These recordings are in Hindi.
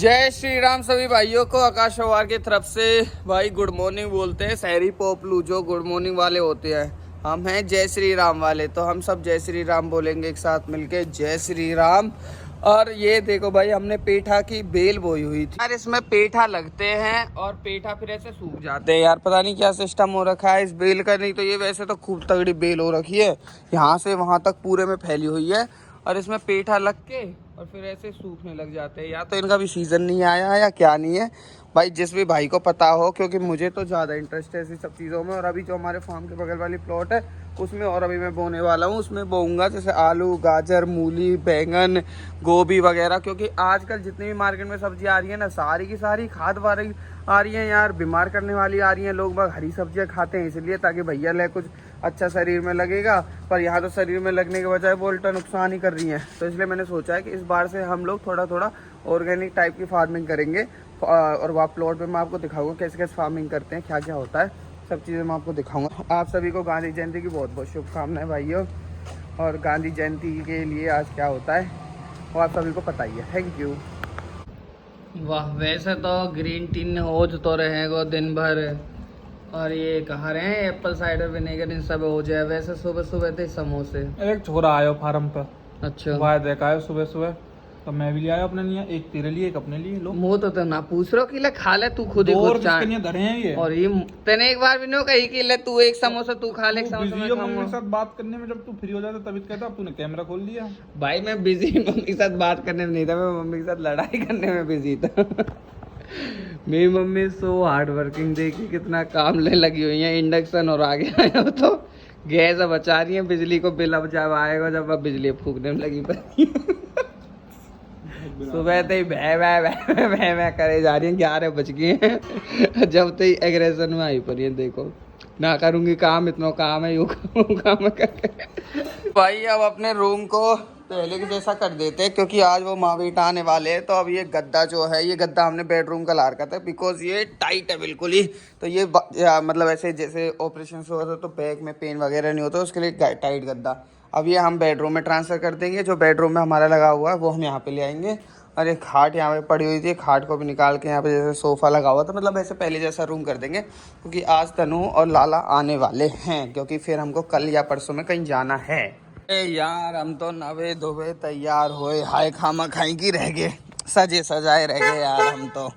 जय श्री राम सभी भाइयों को आकाश पवार की तरफ से भाई गुड मॉर्निंग बोलते हैं। शहरी पोपलू जो गुड मॉर्निंग वाले होते हैं, हम हैं जय श्री राम वाले, तो हम सब जय श्री राम बोलेंगे एक साथ मिलके, जय श्री राम। और ये देखो भाई, हमने पेठा की बेल बोई हुई थी यार, इसमें पेठा लगते हैं और पेठा फिर ऐसे सूख जाते हैं यार, पता नहीं क्या सिस्टम हो रखा है इस बेल का। नहीं तो ये वैसे तो खूब तगड़ी बेल हो रखी है, यहाँ से वहाँ तक पूरे में फैली हुई है, और इसमें पेठा लग के और फिर ऐसे सूखने लग जाते हैं। या तो इनका भी सीज़न नहीं आया है या क्या नहीं है भाई, जिस भी भाई को पता हो, क्योंकि मुझे तो ज़्यादा इंटरेस्ट है ऐसी सब चीज़ों में। और अभी जो हमारे फार्म के बगल वाली प्लॉट है उसमें और अभी मैं बोने वाला हूँ, उसमें बोऊंगा जैसे आलू, गाजर, मूली, बैंगन, गोभी वगैरह। क्योंकि आजकल जितनी भी मार्केट में सब्जी आ रही है ना, सारी की सारी खाद वाली आ रही हैं यार, बीमार करने वाली आ रही हैं। लोग बाग हरी सब्जियाँ खाते हैं इसलिए ताकि भैया ले कुछ अच्छा शरीर में लगेगा, पर यहाँ तो शरीर में लगने के बजाय वो उल्टा नुकसान ही कर रही हैं। तो इसलिए मैंने सोचा है कि इस बार से हम लोग थोड़ा थोड़ा ऑर्गेनिक टाइप की फार्मिंग करेंगे, और वहाँ प्लॉट पे मैं आपको दिखाऊंगा कैसे कैसे फार्मिंग करते हैं, क्या क्या होता है, सब चीज़ें मैं आपको दिखाऊंगा। आप सभी को गांधी जयंती की बहुत बहुत शुभकामनाएं भाइयों। और गांधी जयंती के लिए आज क्या होता है वो आप सभी को पता ही है। Thank you. वाह, वैसे तो ग्रीन टी हो तो रहेगा दिन भर, और ये कहा रहे हैं एप्पल साइडर विनेगर इन सब हो जाए। वैसे सुबह सुबह थे समोसे, एक छोरा आयो फार्म पे, अच्छा वह देखा है सुबह सुबह, तो मैं भी ले आया अपने लिए, एक तेरे लिए एक अपने लिए। लो मुँह तो ना पूछ रहा कि ले खा ले तू खुद ही और खुद किसके लिए धरे हैं ये? और ये तेने एक बार भी नहीं कही कि ले तू एक समोसा तू खा ले, एक समोसा मैं मम्मी खाऊंगा। के साथ बात करने में जब तू फ्री हो जाता तभी कहता अब तूने कैमरा खोल लिया। भाई मैं बिजी मम्मी के साथ बात करने में नहीं था, मैं मम्मी के साथ लड़ाई करने में बिजी था। मेरी मम्मी सो हार्ड वर्किंग, देखी कितना काम ले लगी हुई है। इंडक्शन और आगे आया हो तो गैस अब बचा रही है, बिजली को बिल अब जब आएगा जब अब बिजली फूकने में लगी पड़ी। सुबह तो ही भै भै भै भै भै करे जा रही है, 11 बज गए हैं जब तो ही एग्रेशन में आई पड़ी है। देखो ना करूंगी काम, इतना काम है, यू काम करके। भाई अब अपने रूम को पहले के जैसा कर देते हैं, क्योंकि आज वो माँ बेटा आने वाले हैं। तो अब ये गद्दा जो है, ये गद्दा हमने बेडरूम का ला रखा था, बिकॉज ये टाइट है बिल्कुल ही। तो ये मतलब ऐसे जैसे ऑपरेशन हुआ था तो बैक में पेन वगैरह नहीं होता, उसके लिए टाइट गद्दा। अब ये हम बेडरूम में ट्रांसफ़र कर देंगे, जो बेडरूम में हमारा लगा हुआ है वो हम यहाँ पे ले आएंगे। और एक खाट यहाँ पे पड़ी हुई थी, खाट को भी निकाल के यहाँ पे जैसे सोफ़ा लगा हुआ था, मतलब ऐसे पहले जैसा रूम कर देंगे। क्योंकि आज तनु और लाला आने वाले हैं, क्योंकि फिर हमको कल या परसों में कहीं जाना है। यार हम तो नवे धोवे तैयार होए, हाय खामा खाई की रह गए, सजे सजाए रह गए यार हम तो।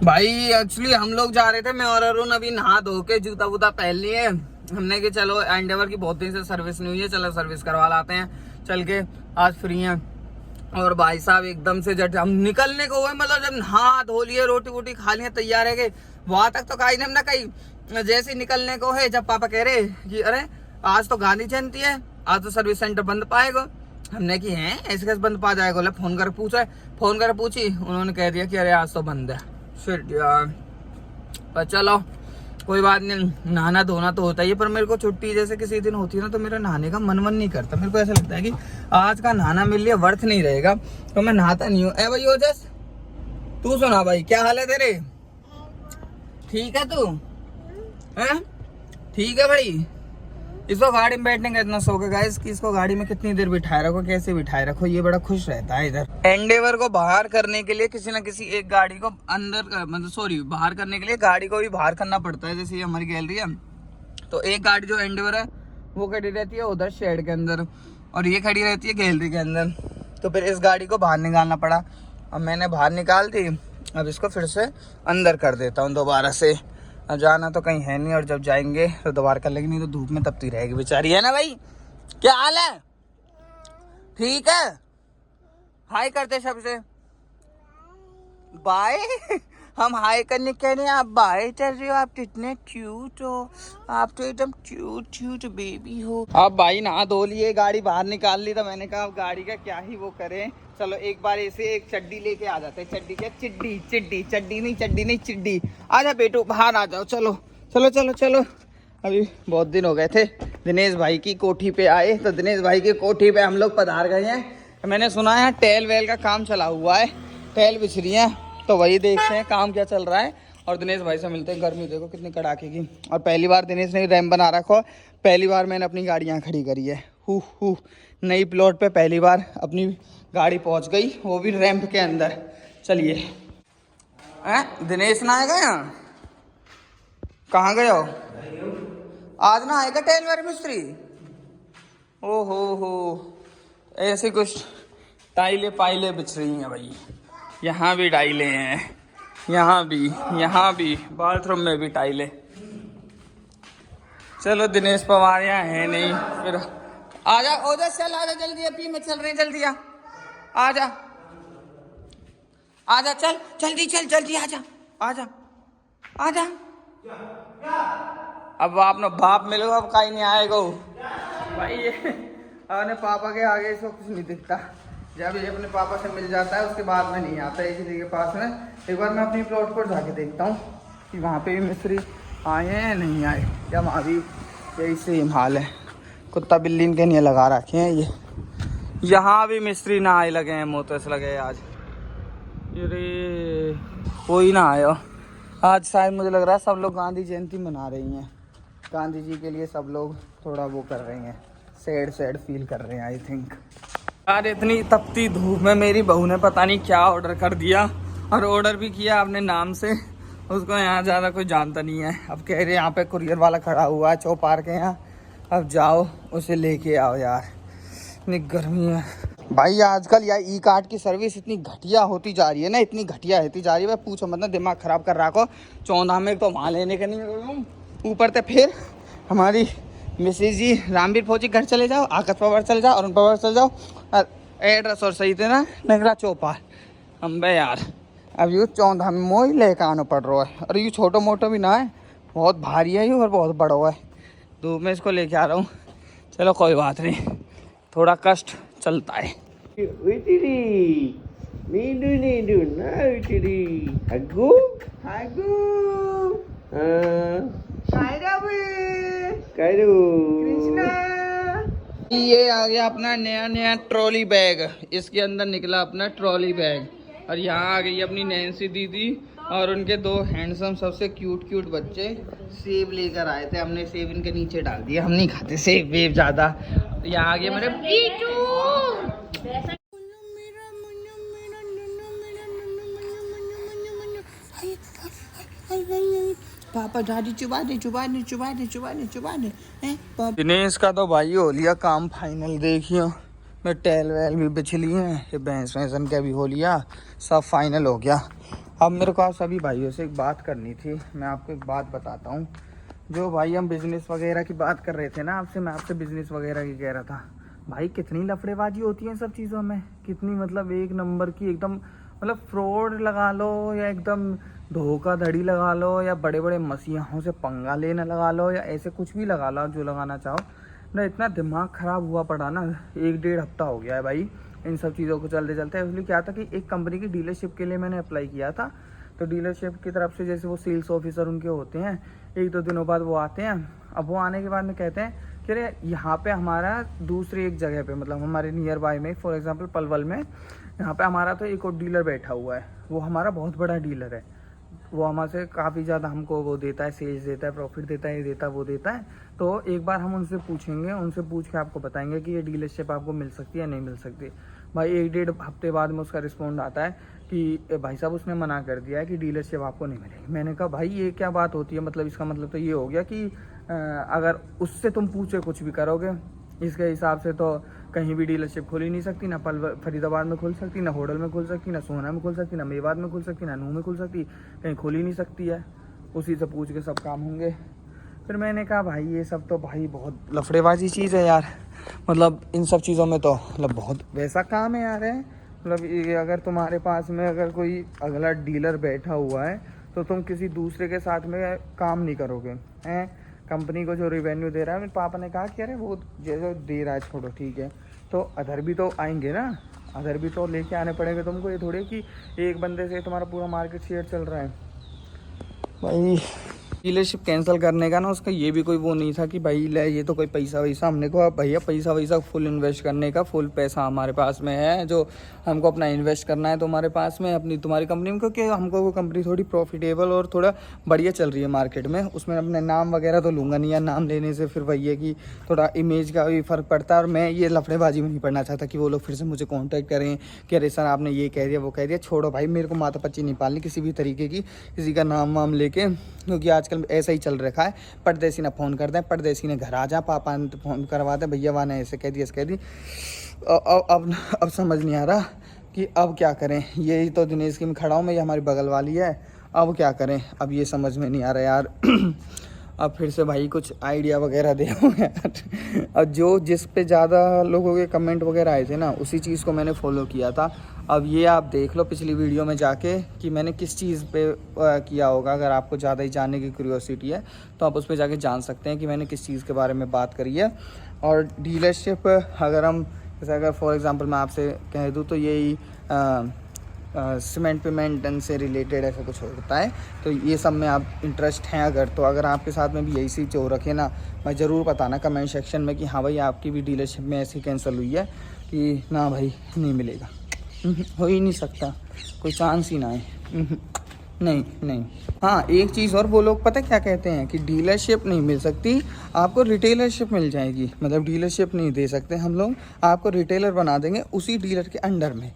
भाई एक्चुअली हम लोग जा रहे थे, मैं और अरुण अभी नहा धो के जूता वूता पहन लिए। हमने कि चलो एंडेवर की बहुत दिन से सर्विस नहीं हुई है, चलो सर्विस करवा लाते हैं चल के, आज फ्री हैं। और भाई साहब एकदम से जब हम निकलने को हुए, मतलब जब नहा धो लिए, रोटी वोटी खा लिए, तैयार है गए, वहां तक तो कहीं ना कहीं जैसे निकलने को है, जब पापा कह रहे कि अरे आज तो गांधी जयंती है, आज तो सर्विस सेंटर बंद पाएगा। हमने कि हैं ऐसे कैसे बंद पा जाएगा? बोले फोन कर पूछा, फोन कर पूछी, उन्होंने कह दिया कि अरे आज तो बंद है। फिर यार पर चलो कोई बात नहीं, नहाना धोना तो होता ही है, पर मेरे को छुट्टी जैसे किसी दिन होती है ना, तो मेरा नहाने का मन नहीं करता। मेरे को ऐसा लगता है कि आज का नहाना मेरे लिए वर्थ नहीं रहेगा, तो मैं नहाता नहीं हूँ। ए भाई ओजस, तू सुना भाई, क्या हाल है तेरे? ठीक है तू? हैं? ठीक है भाई। इसको गाड़ी में बैठने का इतना शौक है गाइस कि इसको गाड़ी में कितनी देर बिठाए रखो, कैसे बिठाए रखो, ये बड़ा खुश रहता है इधर। एंडेवर को बाहर करने के लिए किसी ना किसी एक गाड़ी को अंदर, मतलब सॉरी, बाहर करने के लिए गाड़ी को भी बाहर करना पड़ता है। जैसे ये हमारी गैलरी है, तो एक गाड़ी जो एंडेवर है वो खड़ी रहती है उधर शेड के अंदर, और ये खड़ी रहती है गैलरी के अंदर। तो फिर इस गाड़ी को बाहर निकालना पड़ा, अब मैंने बाहर निकाल दी, अब इसको फिर से अंदर कर देता हूँ दोबारा से। अब जाना तो कहीं है नहीं, और जब जाएंगे तो दोबारा कर लेंगे, नहीं तो धूप में तपती रहेगी बेचारी, है ना भाई? क्या हाल है? ठीक है, हाय करते सबसे, बाय। हम हाय करने कह रहे हैं, आप बाय कर रहे हो, आप तो इतने क्यूट हो, आप तो एकदम क्यूट क्यूट बेबी हो। अब भाई नहा धो लिए, गाड़ी बाहर निकाल ली, तो मैंने कहा अब गाड़ी का क्या ही वो करें, चलो एक बार ऐसे एक चड्डी लेके आ जाते हैं। चड्डी क्या, चिड्डी, चिड्डी, चड्डी नहीं चिड्डी। आजा बेटू बाहर आ जाओ, चलो चलो चलो चलो। अभी बहुत दिन हो गए थे दिनेश भाई की कोठी पे आए, तो दिनेश भाई की कोठी पे हम लोग पधार गए हैं। मैंने सुना है टेल वेल का काम चला हुआ है, टेल बिछ रही है, तो वही देखते हैं काम क्या चल रहा है, और दिनेश भाई से मिलते हैं। गर्मी देखो कितनी कड़ाके की, और पहली बार दिनेश ने रैम बना रखो, पहली बार मैंने अपनी गाड़ी यहाँ खड़ी करी है। नई प्लॉट पे पहली बार अपनी गाड़ी पहुँच गई, वो भी रैंप के अंदर। चलिए दिनेश ना आएगा यहाँ? कहाँ गए हो? आज ना आएगा टेलर मिस्त्री? ओ हो, ऐसे कुछ टाइलें पाइलें बिछ रही हैं भाई। यहाँ भी टाइलें हैं, यहाँ भी बाथरूम में भी टाइलें। चलो दिनेश पवार यहाँ है नहीं, फिर आजा ओजस, चल आजा जल्दी, अभी में चल रहे हैं, जल्दी आजा चल जल्दी आजा। अब आपने बाप मिलो, अब कहीं नहीं आएगा भाई। ये अपने पापा के आगे इसको कुछ नहीं दिखता। जब ये अपने पापा से मिल जाता है उसके बाद में नहीं आता किसी के पास में। एक बार मैं अपनी प्लॉट पर जाके देखता हूँ कि वहाँ पे भी मिस्त्री आए हैं नहीं आए, या वहाँ भी यही सेम हाल है। कुत्ता बिल्ली इनके नहीं लगा रखे हैं ये। यहाँ भी मिस्त्री ना आए लगे हैं, मोतस लगे आज। अरे कोई ना आया आज। शायद मुझे लग रहा है सब लोग गांधी जयंती मना रही हैं। गांधी जी के लिए सब लोग थोड़ा वो कर रहे हैं, सैड फील कर रहे हैं आई थिंक। यार इतनी तपती धूप में मेरी बहू ने पता नहीं क्या ऑर्डर कर दिया, और ऑर्डर भी किया अपने नाम से। उसको यहाँ ज़्यादा कोई जानता नहीं है। अब कह रहे यहाँ पे कुरियर वाला खड़ा हुआ है चौपार के यहाँ, अब जाओ उसे लेके आओ। यार इतनी गर्मी है भाई आजकल। यार ई कार्ड की सर्विस इतनी घटिया होती जा रही है ना, इतनी घटिया होती जा रही है, पूछो मतलब दिमाग ख़राब कर रखो। 14 में तो वहाँ लेने का नहीं, ऊपर से फिर हमारी मिसेज जी रामवीर फौजी घर चले जाओ, आकाश पवार चले जाओ, अरुण पवार चले जाओ, एड्रेस और सही थे ना नगरा चौपार। अम्बे यार अब यूँ 14 में मोह लेकर आना पड़ रहा है। और यूँ छोटो मोटो भी ना है, बहुत भारी है यूँ और बहुत बड़ा हुआ है। धूप में इसको लेके आ रहा हूँ। चलो कोई बात नहीं, थोड़ा कष्ट चलता है। ये आ गया अपना नया ट्रॉली बैग। इसके अंदर निकला अपना ट्रॉली बैग। और यहाँ आ गई अपनी नैन्सी दीदी और उनके 2 हैंडसम सबसे क्यूट बच्चे सेब लेकर आए थे। हमने सेब इनके नीचे डाल दिया, हम नहीं खाते सेब वेब ज्यादा। तो यहाँ आ गया मेरे पापा दादी चुबा दे। दिनेश का तो भाई हो लिया काम फाइनल। देखियो मैं टेल वेल भी बिछ ली है, ये भैंस वैसन का भी हो लिया, सब फाइनल हो गया। अब मेरे को आप सभी भाइयों से एक बात करनी थी। मैं आपको एक बात बताता हूँ। जो भाई हम बिजनेस वगैरह की बात कर रहे थे ना आपसे, मैं आपसे बिजनेस वगैरह की कह रहा था। भाई कितनी लफड़ेबाजी होती है सब चीज़ों में, कितनी मतलब एक नंबर की एकदम, मतलब फ्रॉड लगा लो या एकदम धोखाधड़ी लगा लो या बड़े बड़े मसीहों से पंगा लेना लगा लो या ऐसे कुछ भी लगा लो जो लगाना चाहो ना। इतना दिमाग ख़राब हुआ पड़ा ना, 1-1.5 हफ्ता हो गया है भाई इन सब चीज़ों को चलते चलते। इसलिए क्या था कि एक कंपनी की डीलरशिप के लिए मैंने अप्लाई किया था। तो डीलरशिप की तरफ से जैसे वो सेल्स ऑफिसर उनके होते हैं, 1-2 दिनों बाद वो आते हैं। अब वो आने के बाद में कहते हैं कि अरे यहाँ पे हमारा दूसरी एक जगह पे, मतलब हमारे नियर बाय में, फॉर एग्जांपल पलवल में, यहाँ पे हमारा तो एक और डीलर बैठा हुआ है। वो हमारा बहुत बड़ा डीलर है, वो हमारे से काफ़ी ज़्यादा हमको वो देता है, सेल्स देता है, प्रॉफिट देता है, ये देता है वो देता है। तो एक बार हम उनसे पूछेंगे, उनसे पूछ के आपको बताएंगे कि ये डीलरशिप आपको मिल सकती है या नहीं मिल सकती। भाई 1-1.5 हफ्ते बाद में उसका रिस्पॉन्ड आता है कि भाई साहब उसने मना कर दिया है कि डीलरशिप आपको नहीं मिलेगी। मैंने कहा भाई ये क्या बात होती है, मतलब इसका मतलब तो ये हो गया कि अगर उससे तुम पूछे कुछ भी करोगे, इसके हिसाब से तो कहीं भी डीलरशिप खुल ही नहीं सकती, ना फरीदाबाद में खुल सकती, ना होडल में खुल सकती, ना सोना में खुल सकती, ना मेवात में खुल सकती, ना नूह में खुल सकती, कहीं खुल ही नहीं सकती है। उसी से पूछ के सब काम होंगे। फिर मैंने कहा भाई ये सब तो भाई बहुत लफड़ेबाजी चीज़ है यार, मतलब इन सब चीज़ों में तो मतलब बहुत वैसा काम है यार है। मतलब अगर तुम्हारे पास में अगर कोई अगला डीलर बैठा हुआ है तो तुम किसी दूसरे के साथ में काम नहीं करोगे हैं। कंपनी को जो रिवेन्यू दे रहा है, मेरे पापा ने कहा कि अरे वो जैसे दे रहा है छोड़ो ठीक है, तो अदर भी तो आएंगे ना, अदर भी तो लेके आने पड़ेंगे तुमको। ये थोड़ी कि एक बंदे से तुम्हारा पूरा मार्केट शेयर चल रहा है। भाई डीलरशिप कैंसिल करने का ना उसका ये भी कोई वो नहीं था कि भाई ले ये तो कोई पैसा वैसा हमने को भैया पैसा वैसा फुल इन्वेस्ट करने का फुल पैसा हमारे पास में है जो हमको अपना इन्वेस्ट करना है तो हमारे पास में अपनी तुम्हारी कंपनी में, क्योंकि हमको वो कंपनी थोड़ी प्रॉफिटेबल और थोड़ा बढ़िया चल रही है मार्केट में। उसमें अपने नाम वगैरह तो लूँगा नहीं यार, नाम लेने से फिर वही है कि थोड़ा इमेज का भी फ़र्क पड़ता है और मैं ये लफड़ेबाजी में नहीं पड़ना चाहता कि वो लोग फिर से मुझे कॉन्टैक्ट करें कि अरे सर आपने ये कह दिया वो कह दिया। छोड़ो भाई, मेरे को माथा पच्ची नहीं पालनी किसी भी तरीके की, किसी का नाम वाम लेके, क्योंकि आजकल ऐसा ही चल रखा है। परदेसी ने फ़ोन कर दें, परदेसी ने घर आ जा, पापा ने फ़ोन करवा दें, भैया वहाँ ने ऐसे कह दिया ऐसे कह दी। अब समझ नहीं आ रहा कि अब क्या करें। यही तो दिनेश की में खड़ा हूँ मैं, ये हमारी बगल वाली है, अब क्या करें अब ये समझ में नहीं आ रहा यार। अब फिर से भाई कुछ आइडिया वगैरह दे यार। अब जो जिस पे ज़्यादा लोगों के कमेंट वगैरह आए थे ना उसी चीज़ को मैंने फॉलो किया था। अब ये आप देख लो पिछली वीडियो में जाके कि मैंने किस चीज़ पे किया होगा। अगर आपको ज़्यादा ही जानने की क्यूरियोसिटी है तो आप उस पर जाके जान सकते हैं कि मैंने किस चीज़ के बारे में बात करी है। और डीलरशिप अगर हम जैसे अगर फॉर एग्ज़ाम्पल मैं आपसे कह दूँ तो यही सीमेंट पेमेंट से रिलेटेड ऐसा कुछ होता है, तो ये सब में आप इंटरेस्ट हैं अगर, तो अगर आपके साथ में भी यही चीज़ हो रखे ना, मैं ज़रूर बताना कमेंट सेक्शन में कि हाँ भाई आपकी भी डीलरशिप में ऐसी कैंसिल हुई है कि ना भाई नहीं मिलेगा। हो ही नहीं सकता, कोई चांस ही ना है। नहीं। हाँ एक चीज़ और, वो लोग पता क्या कहते हैं कि डीलरशिप नहीं मिल सकती, आपको रिटेलरशिप मिल जाएगी। मतलब डीलरशिप नहीं दे सकते हम लोग, आपको रिटेलर बना देंगे उसी डीलर के अंडर में।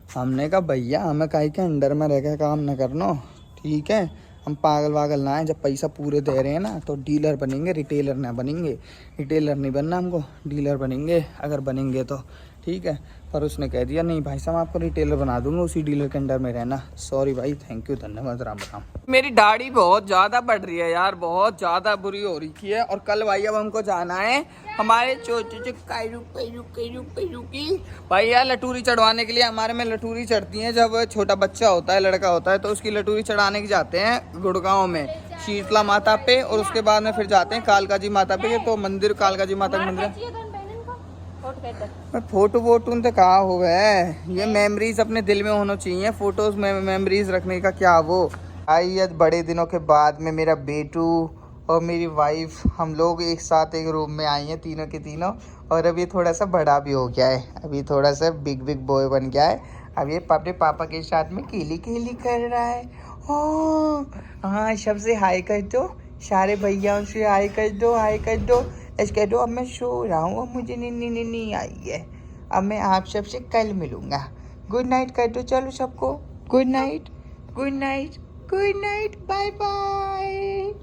हमने कहा भैया हमें काहे के अंडर में रह के काम न करना, ठीक है हम पागल वागल ना है। जब पैसा पूरे दे रहे हैं ना तो डीलर बनेंगे, रिटेलर ना बनेंगे। रिटेलर नहीं बनना हमको, डीलर बनेंगे अगर बनेंगे तो, ठीक है। पर उसने कह दिया नहीं भाई साहब आपको रिटेलर बना दूंगा, उसी डीलर के अंडर में रहना। सॉरी भाई, थैंक यू, धन्यवाद, राम राम। मेरी दाढ़ी बहुत ज़्यादा बढ़ रही है यार, बहुत ज़्यादा बुरी हो रही है। और कल भाई अब हमको जाना है हमारे छोटे की भाई यार लटूरी चढ़वाने के लिए। हमारे में लटूरी चढ़ती हैं जब छोटा बच्चा होता है, लड़का होता है, तो उसकी लटूरी चढ़ाने के जाते हैं गुड़गांव में शीतला माता पे, और उसके बाद में फिर जाते हैं कालका जी माता पे। तो मंदिर कालका जी माता का मंदिर, फोटो वोटो तो कहा हो गए, ये मेमोरीज अपने दिल में होना चाहिए। फोटोज में मेमोरीज रखने का क्या वो। आई बड़े दिनों के बाद में मेरा बेटू और मेरी वाइफ हम लोग एक साथ एक रूम में आई हैं तीनों के तीनों। और अब ये थोड़ा सा बड़ा भी हो गया है, अभी थोड़ा सा बिग बॉय बन गया है। अब ये अपने पापा के साथ में केली कर रहा है। ओ हाँ, सबसे हाय कर दो, सारे भैया से हाय कर दो, हाय कर दो। कह दो अब मैं सो रहा हूँ, अब मुझे नींद आई है, अब मैं आप सबसे कल मिलूँगा। गुड नाइट कर दो चलो सबको, good night, good night, good night, bye bye.